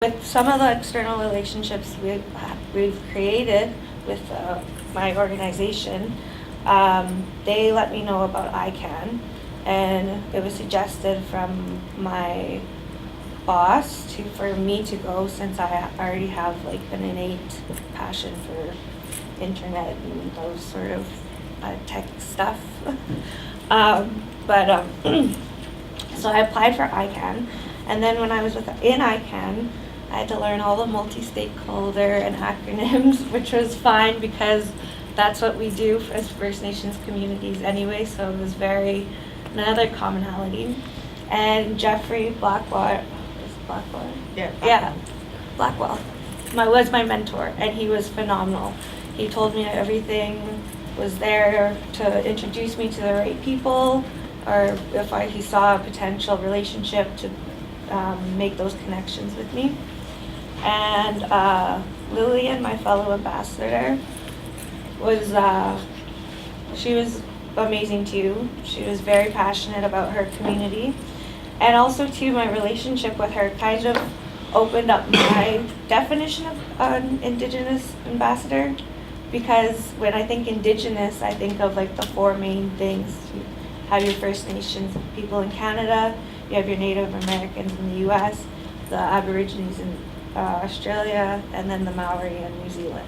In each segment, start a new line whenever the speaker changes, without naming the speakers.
With some of the external relationships we've created with my organization, they let me know about ICANN, and it was suggested from my boss for me to go, since I already have like an innate passion for internet and those sort of tech stuff. but So I applied for ICANN, and then when I was in ICANN, I had to learn all the multi-stakeholder and acronyms, which was fine because that's what we do as First Nations communities anyway, so it was another commonality. And Jeffrey Blackwell, Yeah, Blackwell was my mentor, and he was phenomenal. He told me everything was there to introduce me to the right people, or if he saw a potential relationship to make those connections with me. And Lillian, my fellow ambassador, she was amazing too. She was very passionate about her community. And also too, my relationship with her kind of opened up my definition of an Indigenous ambassador, because when I think Indigenous, I think of like the four main things. You have your First Nations people in Canada, you have your Native Americans in the US, the Aborigines in Australia, and then the Maori in New Zealand.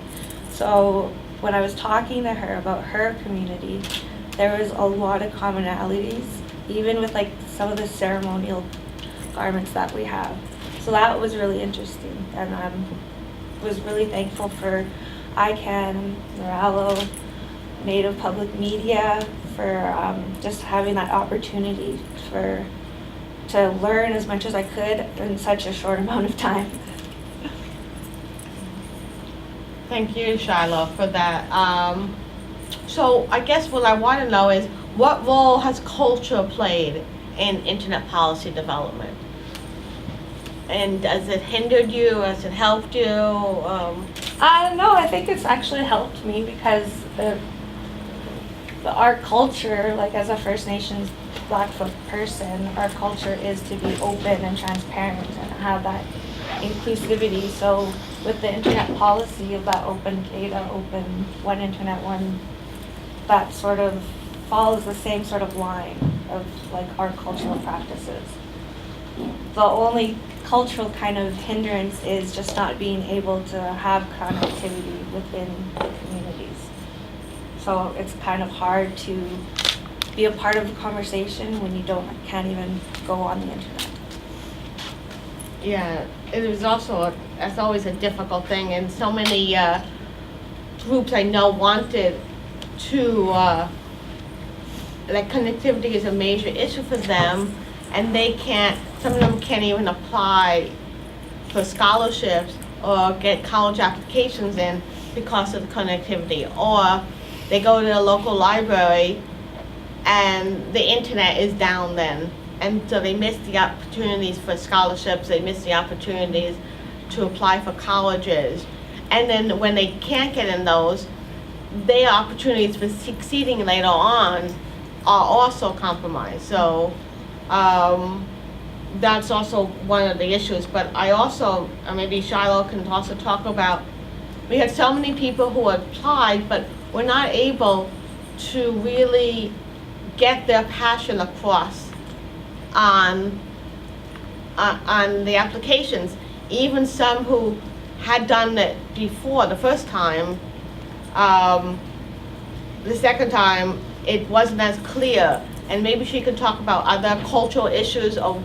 So when I was talking to her about her community, there was a lot of commonalities, even with like some of the ceremonial garments that we have. So that was really interesting, and I was really thankful for ICANN, Moralo, Native Public Media for just having that opportunity to learn as much as I could in such a short amount of time.
Thank you, Shiloh, for that. So I guess what I want to know is, what role has culture played in internet policy development? And has it hindered you? Has it helped you?
No, I think it's actually helped me, because our culture, like as a First Nations Blackfoot person, our culture is to be open and transparent and have that inclusivity. So with the internet policy of that open data, open one internet, that sort of follows the same sort of line of like our cultural practices. The only cultural kind of hindrance is just not being able to have connectivity within the communities. So it's kind of hard to be a part of the conversation when you can't even go on the internet.
Yeah, it is also, that's always a difficult thing, and so many groups I know wanted to, like connectivity is a major issue for them, and some of them can't even apply for scholarships or get college applications in because of the connectivity, or they go to the local library and the internet is down then. And so they miss the opportunities for scholarships, they miss the opportunities to apply for colleges. And then when they can't get in those, their opportunities for succeeding later on are also compromised. So that's also one of the issues. But I also, maybe Shiloh can also talk about, we had so many people who applied, but were not able to really get their passion across on the applications. Even some who had done it before the first time, the second time it wasn't as clear. And maybe she could talk about other cultural issues of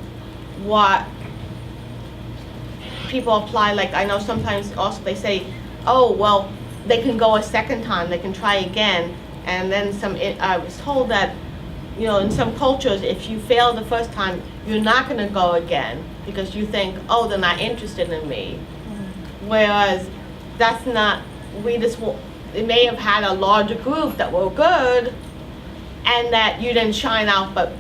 what people apply. Like I know sometimes also they say, oh well, they can go a second time, they can try again. And then I was told that, in some cultures, if you fail the first time, you're not going to go again because you think, oh, they're not interested in me. Mm-hmm. Whereas that's not, it may have had a larger group that were good and that you didn't shine out, but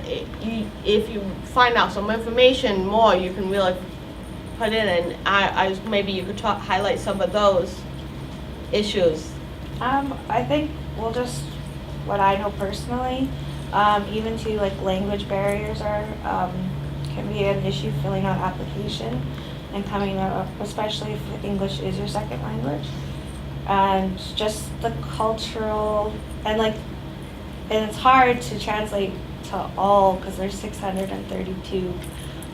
if you find out some information more, you can really put in, and maybe you could highlight some of those issues.
I think, just what I know personally, even to like language barriers can be an issue filling out application. and coming up, especially if English is your second language. And just the cultural, and like, and it's hard to translate to all, because there's 632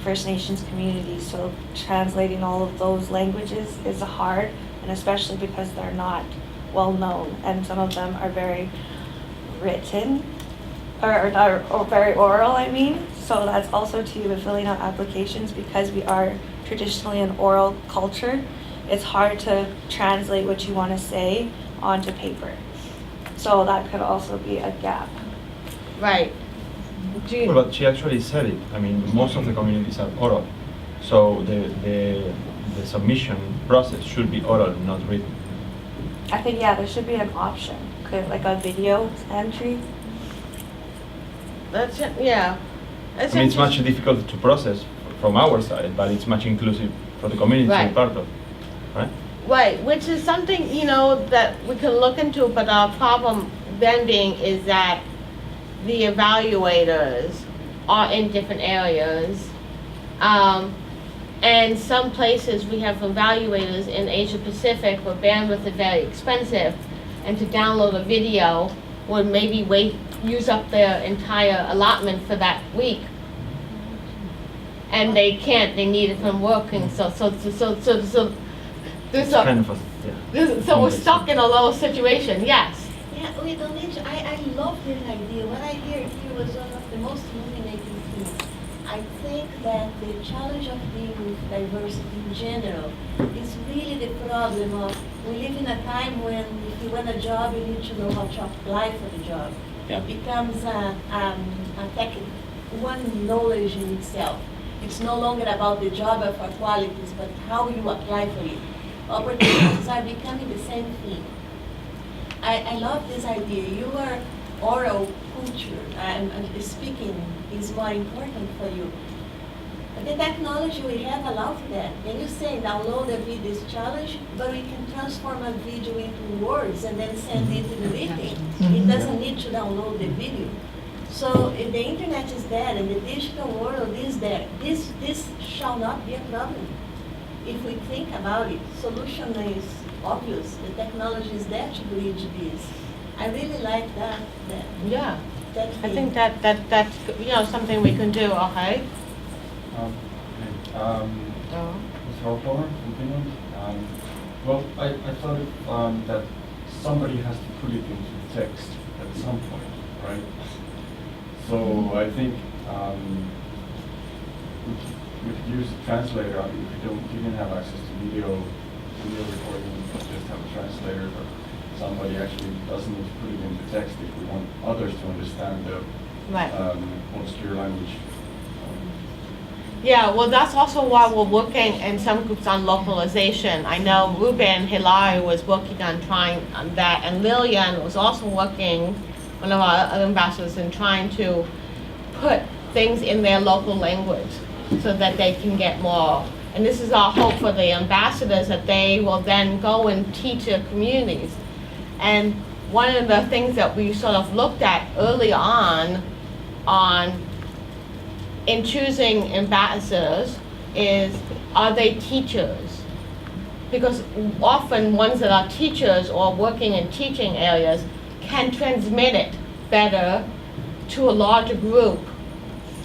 First Nations communities, so translating all of those languages is hard, and especially because they're not well known, and some of them are very written, or very oral, I mean. So that's also too, with filling out applications, because we are traditionally an oral culture, it's hard to translate what you want to say onto paper. So that could also be a gap.
Right.
Well, but she actually said it. I mean, most of the communities are oral, so the submission process should be oral, not written.
I think, yeah, there should be an option, like a video entry.
That's it, yeah. That's
I mean, it's much
interesting.
difficult to process from our side, but it's much inclusive for the community to
Right.
be part of, right?
Right, which is something, you know, that we can look into, but our problem then being is that the evaluators are in different areas. And some places we have evaluators in Asia Pacific where bandwidth is very expensive, and to download a video would maybe use up their entire allotment for that week. And they can't, they need it from working, so there's
It's kind
a,
of a, yeah.
so we're stuck in a little situation, yes.
Yeah, we don't need to, I love this idea. What I hear here was one of the most illuminating things. I think that the challenge of dealing with diversity in general is really the problem of, we live in a time when if you want a job, you need to know how to apply for the job.
Yeah.
It becomes one knowledge in itself. It's no longer about the job or for qualities, but how you apply for it. Opportunities are becoming the same thing. I love this idea. Your oral culture and speaking is more important for you. But the technology we have allows that. And you say download a video is challenge, but we can transform a video into words and then send it in written. It doesn't need to download the video. So if the internet is there and the digital world is there, this shall not be a problem. If we think about it, solution is obvious. The technology is there to bridge this. I really like that.
Yeah,
That
I
thing.
think that's, you know, something we can do, okay?
Mr. O'Connor, opinion? Well, I thought that somebody has to put it into text at some point, right? So I think we could use a translator. If you didn't have access to video recording, you could just have a translator, but somebody actually doesn't need to put it into text if we want others to understand the
Right.
obscure language.
Yeah, well, that's also why we're working in some groups on localization. I know Ruben Hilary was working on trying on that, and Lillian was also working, one of our other ambassadors, in trying to put things in their local language so that they can get more. And this is our hope for the ambassadors, that they will then go and teach their communities. And one of the things that we sort of looked at early on in choosing ambassadors is, are they teachers? Because often ones that are teachers or working in teaching areas can transmit it better to a larger group,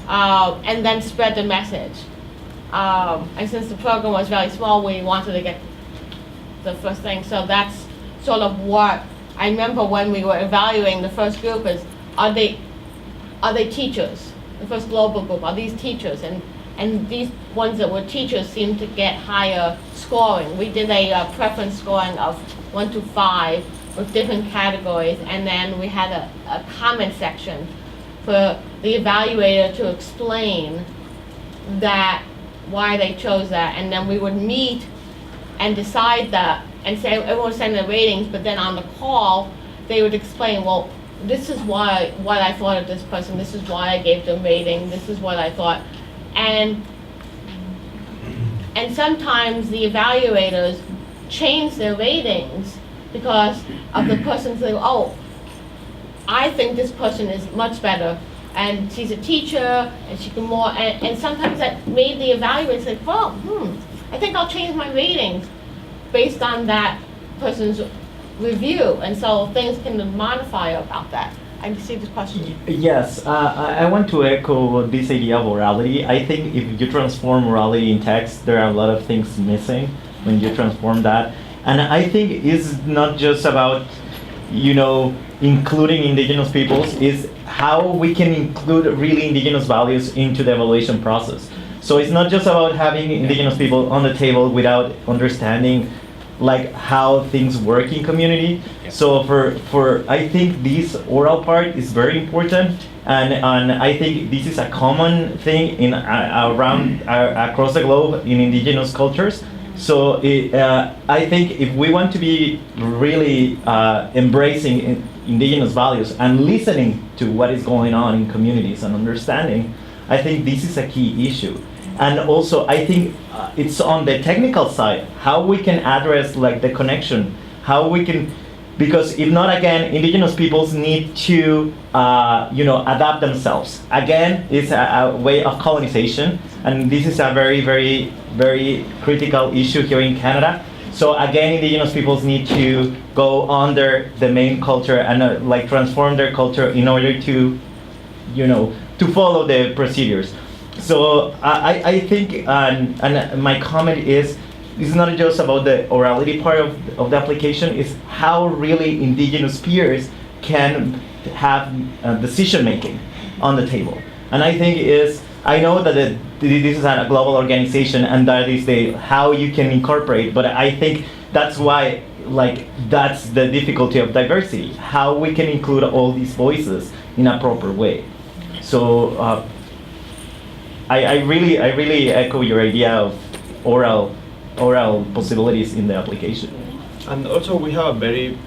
and then spread the message. And since the program was very small, we wanted to get the first thing. So that's sort of what I remember when we were evaluating the first group is, are they teachers? The first global group, are these teachers? And these ones that were teachers seemed to get higher scoring. We did a preference scoring of 1 to 5 with different categories, and then we had a comment section for the evaluator to explain that, why they chose that, and then we would meet and decide that, and say, everyone would send their ratings, but then on the call, they would explain, well, this is what I thought of this person, this is why I gave them rating, this is what I thought. And sometimes the evaluators change their ratings because of the person saying, oh, I think this person is much better, and she's a teacher, and she can more, and sometimes that made the evaluator say, well, I think I'll change my ratings based on that person's review, and so things can modify about that. I see the question.
Yes, I want to echo this idea of orality. I think if you transform orality in text, there are a lot of things missing when you transform that. And I think it's not just about, including indigenous peoples, is how we can include really indigenous values into the evaluation process. So it's not just about having indigenous people on the table without understanding like how things work in community. So for I think this oral part is very important, and I think this is a common thing in around across the globe in indigenous cultures. So I think if we want to be really embracing indigenous values and listening to what is going on in communities and understanding, I think this is a key issue. And also, I think it's on the technical side, how we can address like the connection, how we can, because if not, again, indigenous peoples need to, adapt themselves. Again, it's a way of colonization, and this is a very, very, very critical issue here in Canada. So again, indigenous peoples need to go under the main culture and like transform their culture in order to, to follow the procedures. So I think, and my comment is, it's not just about the orality part of the application, it's how really indigenous peers can have decision making on the table. And I think I know that this is a global organization and that is how you can incorporate, but I think that's why, that's the difficulty of diversity, how we can include all these voices in a proper way. So I really echo your idea of oral possibilities in the application.
And also we have a very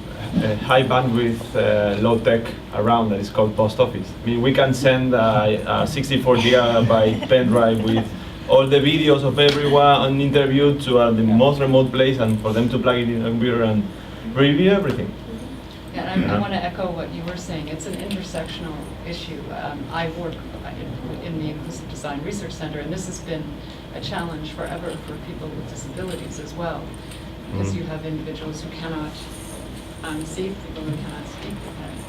high bandwidth low tech around that is called post office. I mean, we can send a 64 gigabyte pen drive with all the videos of everyone interviewed to the most remote place, and for them to plug it in a computer and review everything.
Yeah, and I want to echo what you were saying. It's an intersectional issue. I work in the Inclusive Design Research Center, and this has been a challenge forever for people with disabilities as well, because you have individuals who cannot see, people who cannot speak,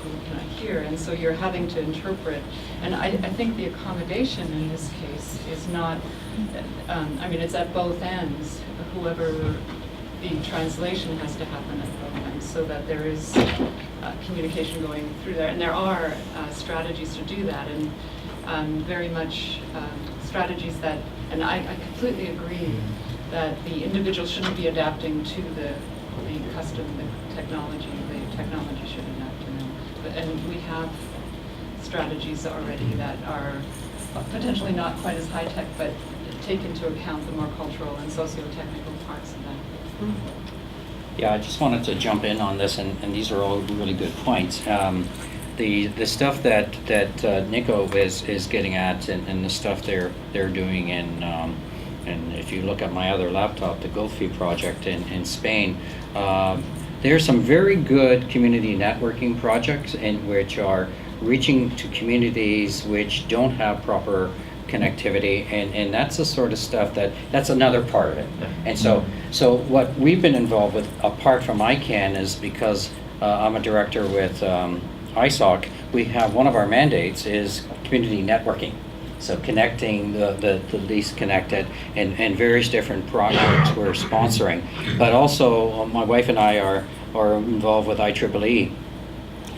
who cannot hear, and so you're having to interpret. And I think the accommodation in this case is not, it's at both ends. Whoever the translation has to happen at both ends, so that there is communication going through there. And there are strategies to do that, and very much strategies that, and I completely agree that the individual shouldn't be adapting to the custom, the technology should adapt to them. And we have strategies already that are potentially not quite as high-tech, but take into account the more cultural and socio-technical parts of that.
Yeah, I just wanted to jump in on this, and these are all really good points. The stuff that Nico is getting at, and the stuff they're doing and if you look at my other laptop, the Gulfi project in Spain, there are some very good community networking projects in which are reaching to communities which don't have proper connectivity, and that's the sort of stuff that's another part of it. And so what we've been involved with, apart from ICANN, is because I'm a director with ISOC, we have one of our mandates is community networking. So connecting the least connected and various different projects we're sponsoring. But also my wife and I are involved with IEEE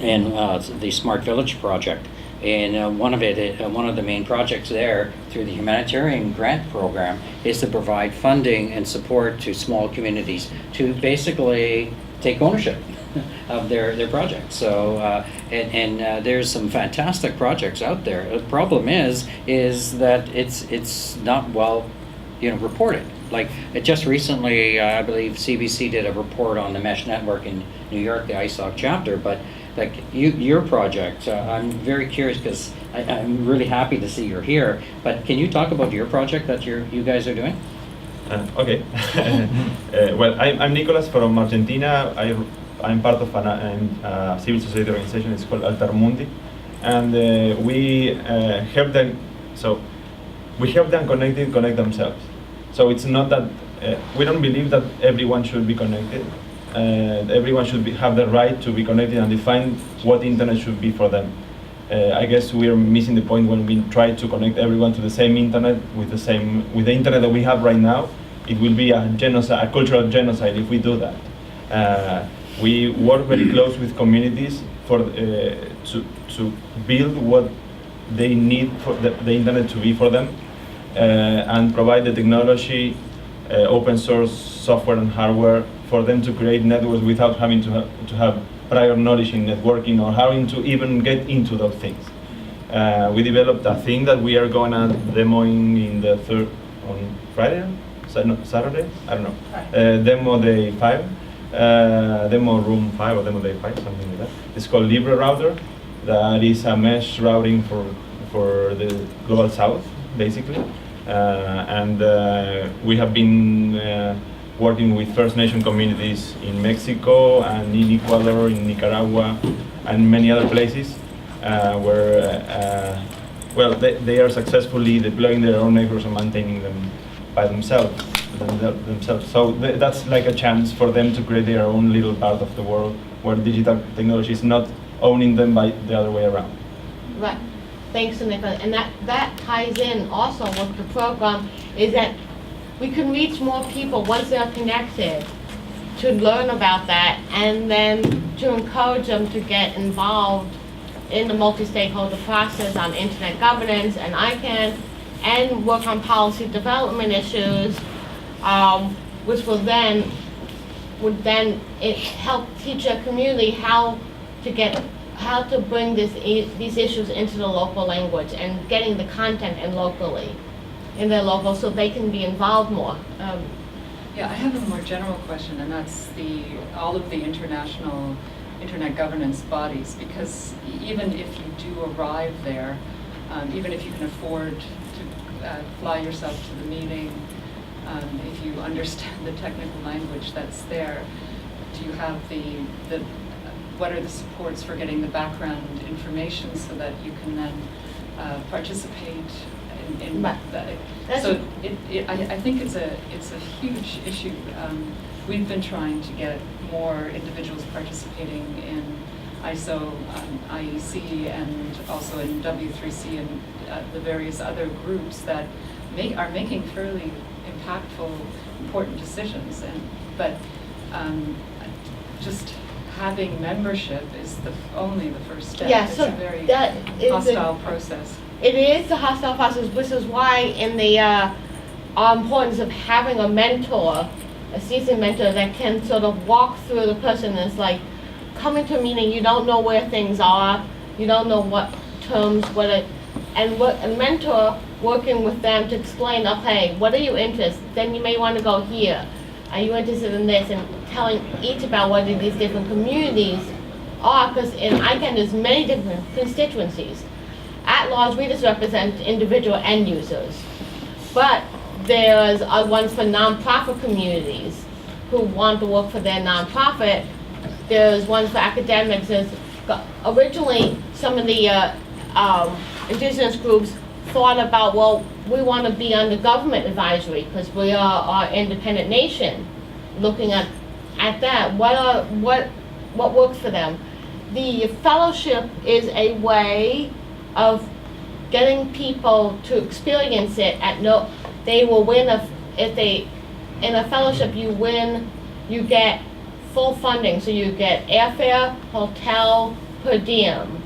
in the Smart Village project. And one of the main projects there through the humanitarian grant program is to provide funding and support to small communities to basically take ownership of their projects. So and there's some fantastic projects out there. The problem is that it's not well reported. Like just recently, I believe CBC did a report on the mesh network in New York, the ISOC chapter, but like your project, I'm very curious because I'm really happy to see you're here, but can you talk about your project that you guys are doing?
Okay. Well, I'm Nicolas from Argentina. I'm part of a civil society organization. It's called Altermundi, and we help them. So we help them connect themselves. So it's not that we don't believe that everyone should be connected. Everyone should have the right to be connected and define what internet should be for them. I guess we are missing the point when we try to connect everyone to the same internet with the internet that we have right now. It will be a genocide, a cultural genocide if we do that. We work very close with communities to build what they need for the internet to be for them, and provide the technology, open source software and hardware for them to create networks without having to have prior knowledge in networking or having to even get into those things. We developed a thing that we are going to demoing on Friday, Saturday, I don't know. Demo day 5, demo room 5 or demo day 5, something like that. It's called Libre Router. That is a mesh routing for the global south, basically. And we have been working with First Nation communities in Mexico and in Ecuador, in Nicaragua, and many other places where, well, they are successfully deploying their own networks and maintaining them by themselves. So that's like a chance for them to create their own little part of the world where digital technology is not owning them by the other way around.
Right. Thanks, Nicola. And that ties in also with the program, is that we can reach more people once they're connected to learn about that, and then to encourage them to get involved in the multi-stakeholder process on internet governance and ICANN, and work on policy development issues, which would then help teach a community how to bring these issues into the local language and getting the content in their local, so they can be involved more.
Yeah, I have a more general question, and that's all of the international internet governance bodies, because even if you do arrive there, even if you can afford to fly yourself to the meeting, if you understand the technical language that's there, do you have what are the supports for getting the background information so that you can then participate in
Right.
that? So I think it's a huge issue. We've been trying to get more individuals participating in ISO, IEC, and also in W3C and the various other groups that are making fairly impactful, important decisions. But just having membership is only the first step.
Yeah,
it's
so
a very
that is
hostile process.
It is a hostile process, which is why in the importance of having a mentor, a seasoned mentor that can sort of walk through the person. It's like coming to a meeting, you don't know where things are, you don't know what terms, and a mentor working with them to explain, okay, what are you interested in? Then you may want to go here. Are you interested in this? And telling each about what these different communities are, because in ICANN there's many different constituencies. At large, we just represent individual end users. But there's ones for nonprofit communities who want to work for their nonprofit. There's ones for academics. Originally, some of the indigenous groups thought about, well, we want to be under government advisory because we are an independent nation. Looking at that, what works for them? The fellowship is a way of getting people to experience it they will win in a fellowship you get full funding, so you get airfare, hotel, per diem.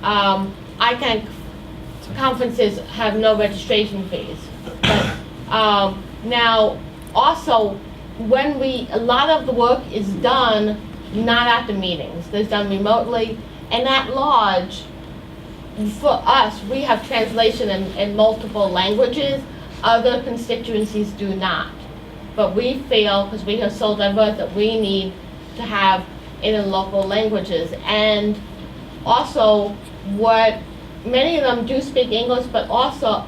ICANN conferences have no registration fees. But now also a lot of the work is done not at the meetings, it's done remotely, and at large, for us, we have translation in multiple languages. Other constituencies do not. But we feel, because we are so diverse, that we need to have it in local languages. And also, many of them do speak English, but also